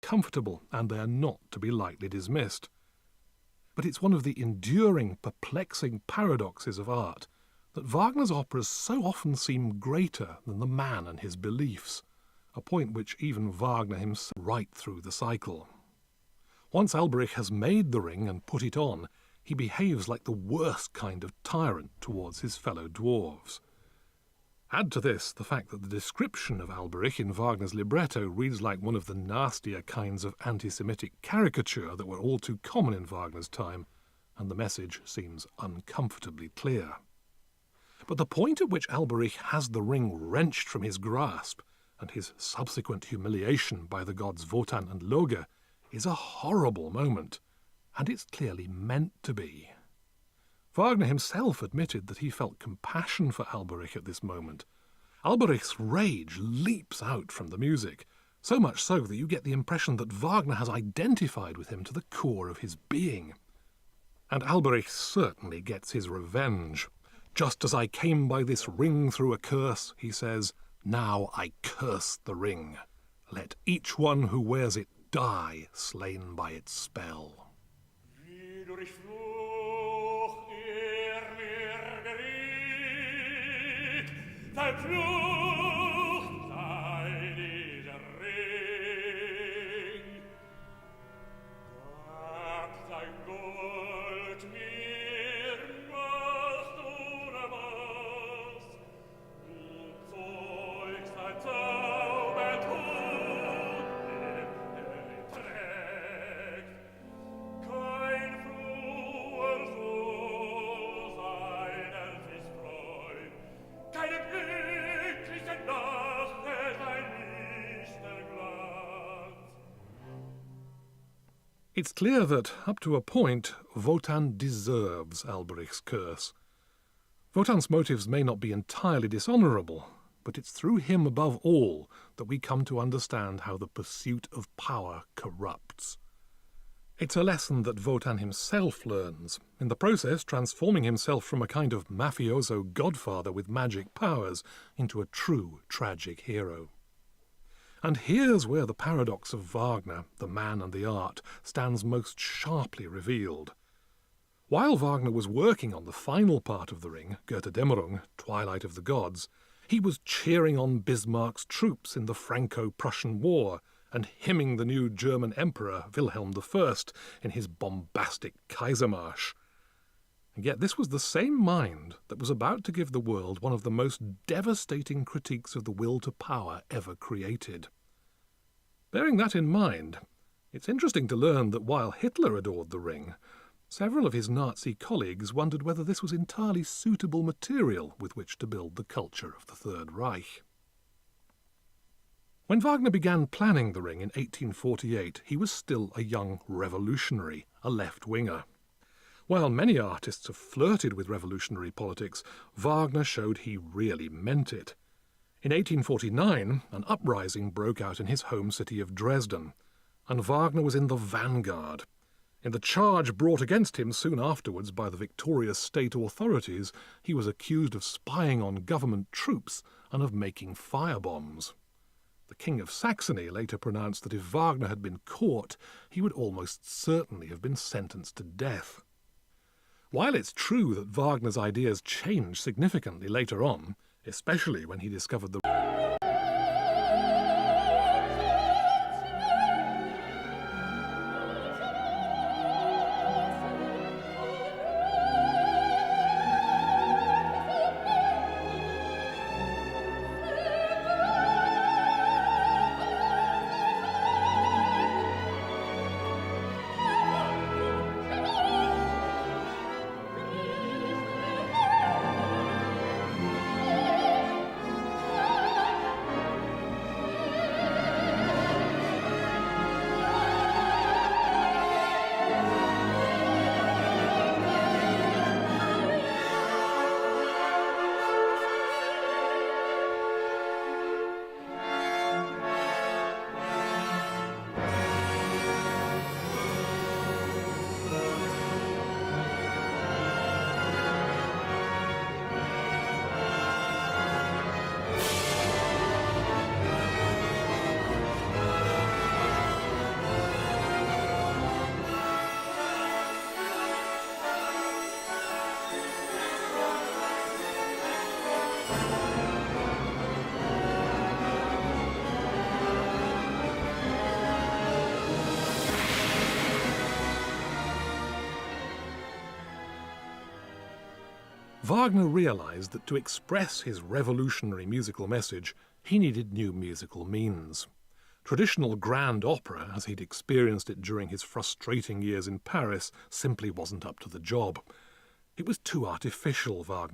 uncomfortable, and they're not to be lightly dismissed. But it's one of the enduring, perplexing paradoxes of art that Wagner's operas so often seem greater than the man and his beliefs, a point which even Wagner himself right through the cycle. Once Alberich has made the ring and put it on, he behaves like the worst kind of tyrant towards his fellow dwarves. Add to this the fact that the description of Alberich in Wagner's libretto reads like one of the nastier kinds of anti-Semitic caricature that were all too common in Wagner's time, and the message seems uncomfortably clear. But the point at which Alberich has the ring wrenched from his grasp, and his subsequent humiliation by the gods Wotan and Loge, is a horrible moment, and it's clearly meant to be. Wagner himself admitted that he felt compassion for Alberich at this moment. Alberich's rage leaps out from the music, so much so that you get the impression that Wagner has identified with him to the core of his being. And Alberich certainly gets his revenge. "Just as I came by this ring through a curse," he says, "now I curse the ring. Let each one who wears it die, slain by its spell." It's clear that, up to a point, Wotan deserves Alberich's curse. Wotan's motives may not be entirely dishonourable, but it's through him above all that we come to understand how the pursuit of power corrupts. It's a lesson that Wotan himself learns, in the process transforming himself from a kind of mafioso godfather with magic powers into a true tragic hero. And here's where the paradox of Wagner, the man and the art, stands most sharply revealed. While Wagner was working on the final part of the Ring, Götterdämmerung, Twilight of the Gods, he was cheering on Bismarck's troops in the Franco-Prussian War and hymning the new German Emperor Wilhelm I in his bombastic Kaisermarsch. And yet this was the same mind that was about to give the world one of the most devastating critiques of the will to power ever created. Bearing that in mind, it's interesting to learn that while Hitler adored the Ring, several of his Nazi colleagues wondered whether this was entirely suitable material with which to build the culture of the Third Reich. When Wagner began planning the Ring in 1848, he was still a young revolutionary, a left-winger. While many artists have flirted with revolutionary politics, Wagner showed he really meant it. In 1849, an uprising broke out in his home city of Dresden, and Wagner was in the vanguard. In the charge brought against him soon afterwards by the victorious state authorities, he was accused of spying on government troops and of making firebombs. The King of Saxony later pronounced that if Wagner had been caught, he would almost certainly have been sentenced to death. While it's true that Wagner's ideas changed significantly later on, especially when he discovered the Wagner realised that to express his revolutionary musical message, he needed new musical means. Traditional grand opera, as he'd experienced it during his frustrating years in Paris, simply wasn't up to the job. It was too artificial, Wagner